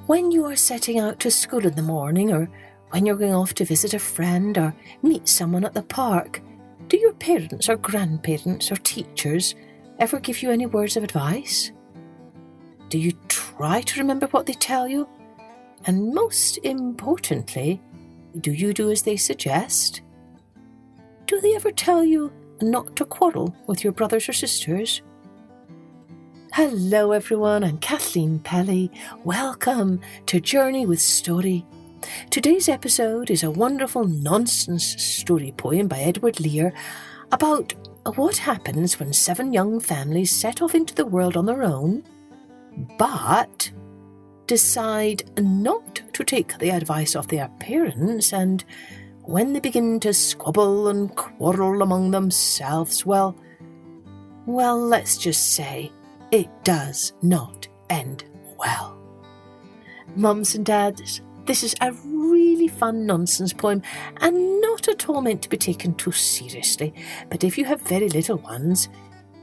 When you are setting out to school in the morning, or when you're going off to visit a friend or meet someone at the park, do your parents or grandparents or teachers ever give you any words of advice? Do you try to remember what they tell you? And most importantly, do you do as they suggest? Do they ever tell you not to quarrel with your brothers or sisters? Hello everyone, I'm Kathleen Pelly. Welcome to Journey with Story. Today's episode is a wonderful nonsense story poem by Edward Lear about what happens when 7 young families set off into the world on their own, but decide not to take the advice of their parents, and when they begin to squabble and quarrel among themselves, well, let's just say it does not end well. Mums and dads, this is a really fun nonsense poem and not at all meant to be taken too seriously, but if you have very little ones,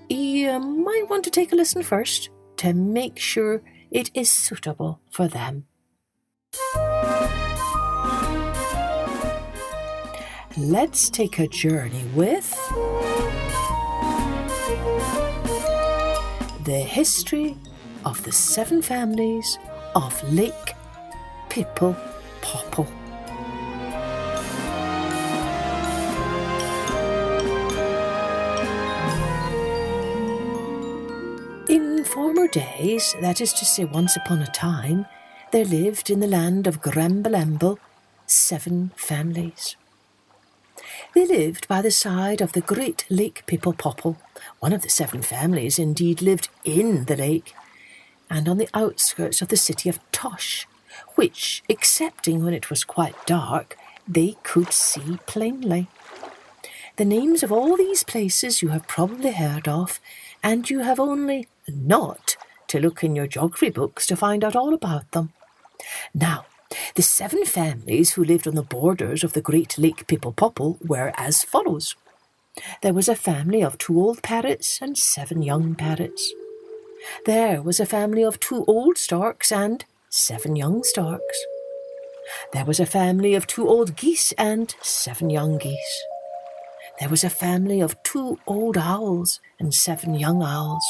you might want to take a listen first to make sure it is suitable for them. Let's take a journey with the history of the 7 families of Lake Pipple Popple. In former days, that is to say once upon a time, there lived in the land of Grambalamble 7 families. They lived by the side of the great Lake Pipple Popple. One of the 7 families indeed lived in the lake, and on the outskirts of the city of Tosh, which, excepting when it was quite dark, they could see plainly. The names of all these places you have probably heard of, and you have only not to look in your geography books to find out all about them. Now, the 7 families who lived on the borders of the great Lake Pipple Popple were as follows. There was a family of 2 old parrots and 7 young parrots. There was a family of 2 old storks and 7 young storks. There was a family of 2 old geese and 7 young geese. There was a family of 2 old owls and 7 young owls.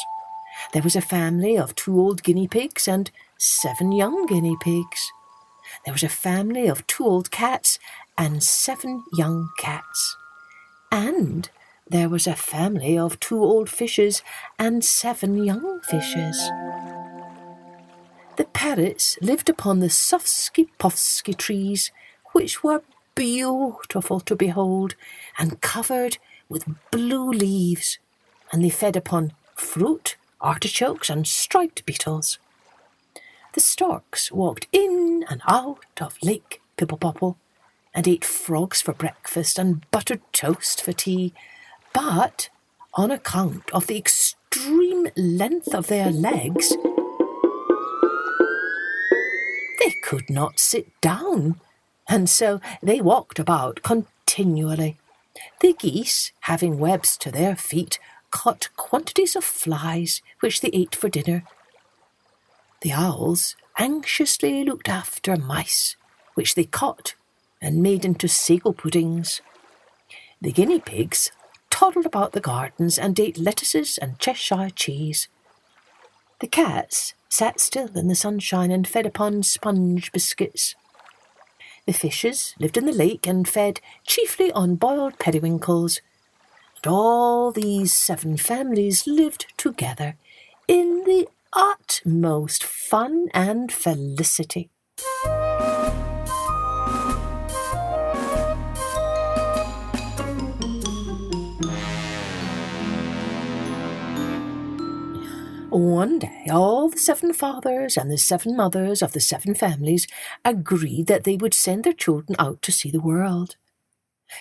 There was a family of 2 old guinea pigs and 7 young guinea pigs. There was a family of 2 old cats and 7 young cats. And there was a family of 2 old fishes and 7 young fishes. The parrots lived upon the Sofsky-Pofsky trees, which were beautiful to behold and covered with blue leaves, and they fed upon fruit, artichokes, and striped beetles. The storks walked in and out of Lake Pipple Popple and ate frogs for breakfast and buttered toast for tea, but on account of the extreme length of their legs, they could not sit down, and so they walked about continually. The geese, having webs to their feet, caught quantities of flies, which they ate for dinner. The owls anxiously looked after mice, which they caught and made into sago puddings. The guinea pigs toddled about the gardens and ate lettuces and Cheshire cheese. The cats sat still in the sunshine and fed upon sponge biscuits. The fishes lived in the lake and fed chiefly on boiled periwinkles. And all these 7 families lived together in the utmost fun and felicity. One day, all the 7 fathers and the 7 mothers of the 7 families agreed that they would send their children out to see the world.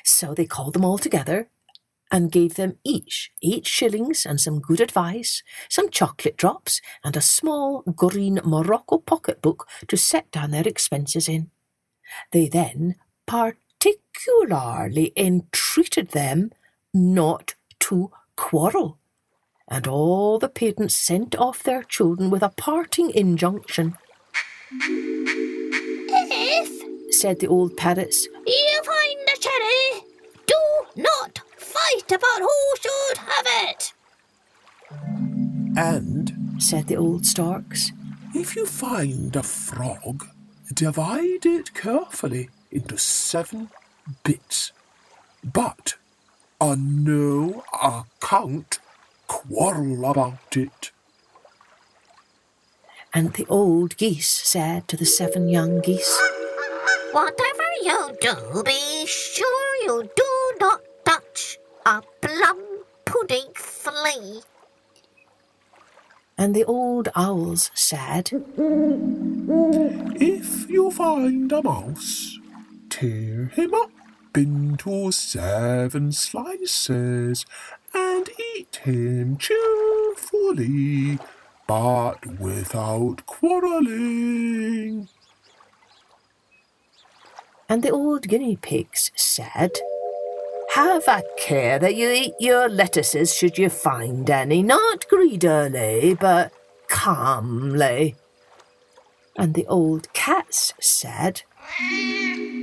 So they called them all together and gave them each 8 shillings and some good advice, some chocolate drops, and a small green morocco pocketbook to set down their expenses in. They then particularly entreated them not to quarrel, and all the parents sent off their children with a parting injunction: If, said the old parrots, you find a cherry, do not fight about who should have it. And said the old storks, if you find a frog, divide it carefully into 7 bits. But on no account quarrel about it. and the old geese said to the 7 young geese, Whatever you do, be sure you do not touch a plum pudding flea. and the old owls said, If you find a mouse, tear him up into 7 slices and eat him cheerfully, but without quarrelling. and the old guinea pigs said, Have a care that you eat your lettuces should you find any, not greedily, but calmly. And the old cats said,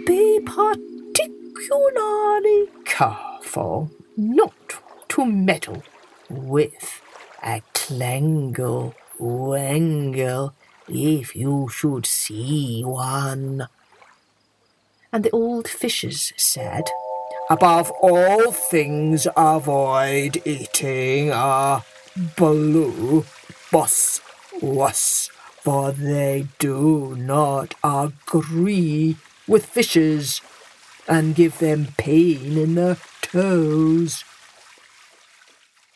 Be particularly careful not to meddle with a Clangle Wangle if you should see one. And the old fishes said, Above all things avoid eating a blue bus, for they do not agree with fishes and give them pain in their toes.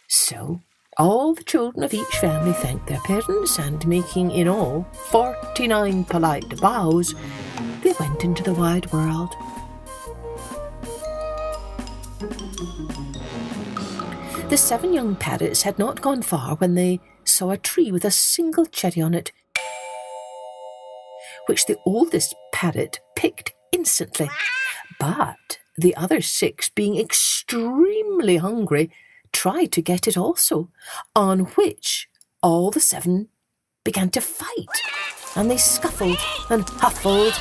So all the children of each family thanked their parents, and making in all 49 polite bows, they went into the wide world. The 7 young parrots had not gone far when they saw a tree with a single cherry on it, which the oldest parrot picked instantly. But the other 6, being extremely hungry, tried to get it also, on which all the 7 began to fight, and they scuffled and huffled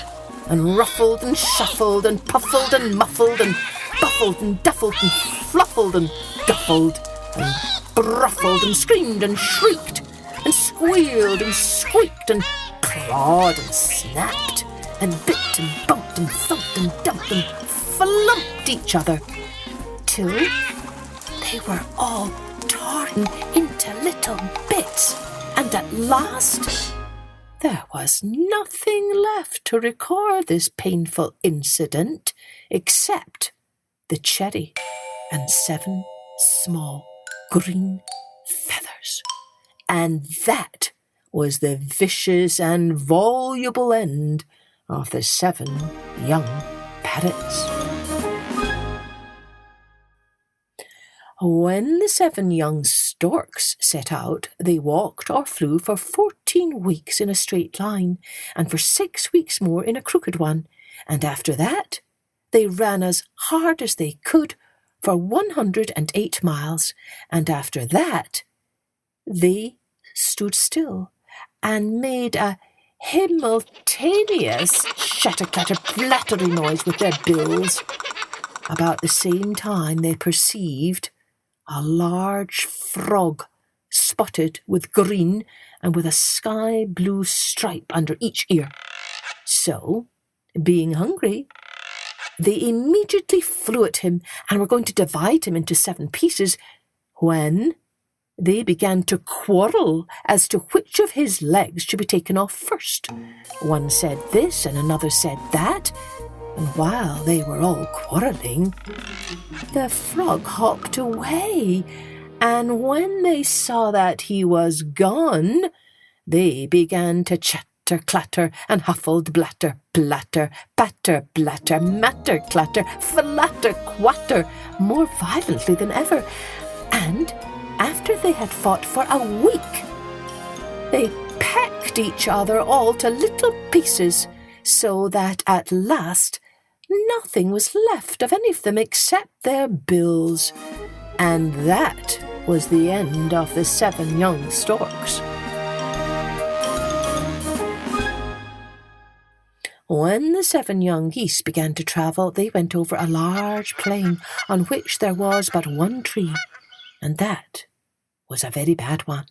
and ruffled and shuffled and puffled and muffled and buffled and duffled and fluffled and guffled and bruffled and screamed and shrieked and squealed and squeaked and clawed and snapped and bit and bumped and thumped and dumped and flumped each other till they were all torn into little bits, and at last there was nothing left to record this painful incident except the cherry and 7 small green feathers. And that was the vicious and voluble end of the 7 young parrots. When the 7 young storks set out, they walked or flew for 14 weeks in a straight line, and for 6 weeks more in a crooked one, and after that they ran as hard as they could for 108 miles, and after that they stood still and made a simultaneous shatter-clatter-flattery noise with their bills. About the same time they perceived a large frog, spotted with green and with a sky-blue stripe under each ear. So, being hungry, they immediately flew at him and were going to divide him into 7 pieces when they began to quarrel as to which of his legs should be taken off first. One said this and another said that, and while they were all quarrelling, the frog hopped away, and when they saw that he was gone, they began to chatter-clatter and huffled blatter-platter, patter-blatter, matter-clatter, flatter-quatter more violently than ever, and after they had fought for a week, they pecked each other all to little pieces, so that at last nothing was left of any of them except their bills. And that was the end of the 7 young storks. When the 7 young geese began to travel, they went over a large plain on which there was but one tree, and that was a very bad one.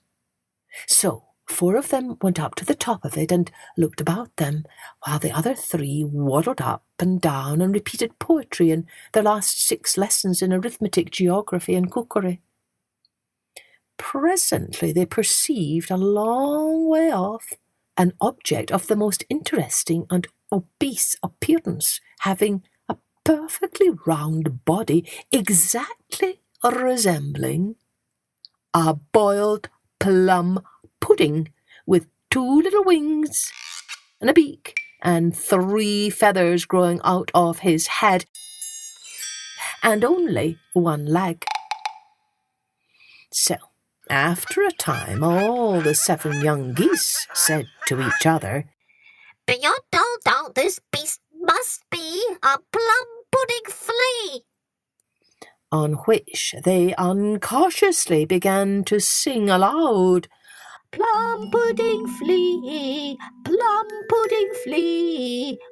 So 4 of them went up to the top of it and looked about them, while the other 3 waddled up and down and repeated poetry and their last 6 lessons in arithmetic, geography, and cookery. Presently they perceived a long way off an object of the most interesting and obese appearance, having a perfectly round body exactly resembling a boiled plum pudding, with 2 little wings and a beak and 3 feathers growing out of his head, and only 1 leg. So, after a time, all the 7 young geese said to each other, Beyond all doubt, this beast must be a plum pudding flea. On which they uncautiously began to sing aloud, Plum pudding flea,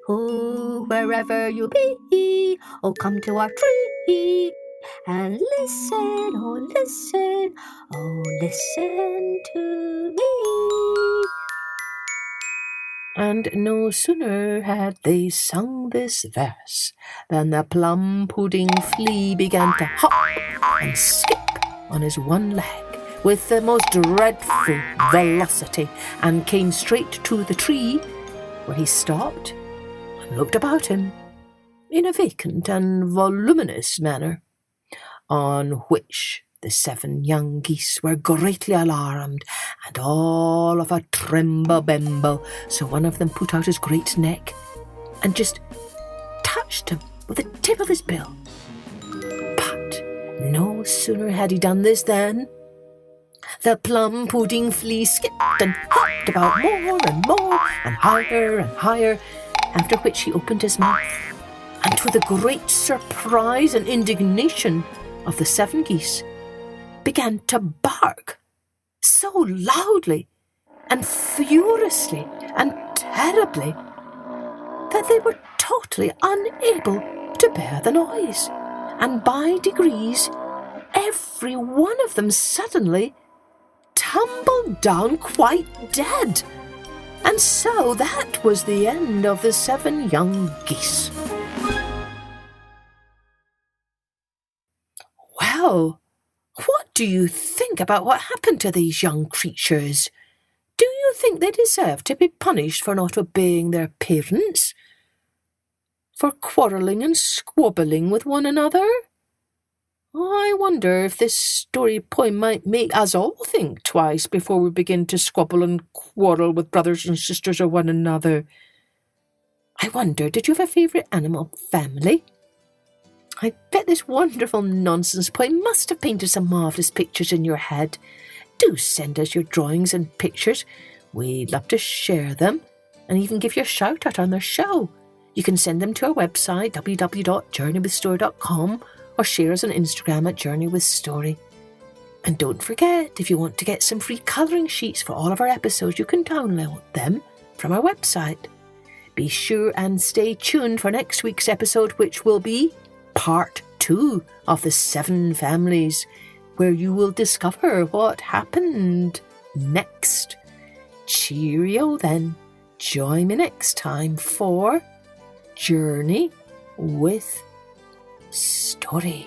oh, wherever you be, oh, come to our tree, and listen, oh, listen to me. And no sooner had they sung this verse than the plum pudding flea began to hop and skip on his 1 leg with the most dreadful velocity, and came straight to the tree, where he stopped and looked about him in a vacant and voluminous manner, on which the 7 young geese were greatly alarmed, and all of a tremble-bemble. So one of them put out his great neck and just touched him with the tip of his bill. But no sooner had he done this than the plum pudding flea skipped and hopped about more and more and higher, after which he opened his mouth, and to the great surprise and indignation of the 7 geese, began to bark so loudly and furiously and terribly that they were totally unable to bear the noise, and by degrees every one of them suddenly tumbled down quite dead. And so that was the end of the 7 young geese. Well, what do you think about what happened to these young creatures? Do you think they deserve to be punished for not obeying their parents? For quarrelling and squabbling with one another? I wonder if this story poem might make us all think twice before we begin to squabble and quarrel with brothers and sisters or one another. I wonder, did you have a favourite animal family? I bet this wonderful nonsense poem must have painted some marvellous pictures in your head. Do send us your drawings and pictures. We'd love to share them and even give you a shout out on their show. You can send them to our website, www.journeywithstory.com, or share us on Instagram at journeywithstory. And don't forget, if you want to get some free colouring sheets for all of our episodes, you can download them from our website. Be sure and stay tuned for next week's episode, which will be Part 2 of the 7 Families, where you will discover what happened next. Cheerio then. Join me next time for Journey with Story.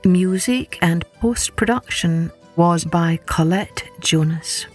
Music and post-production was by Colette Jonas.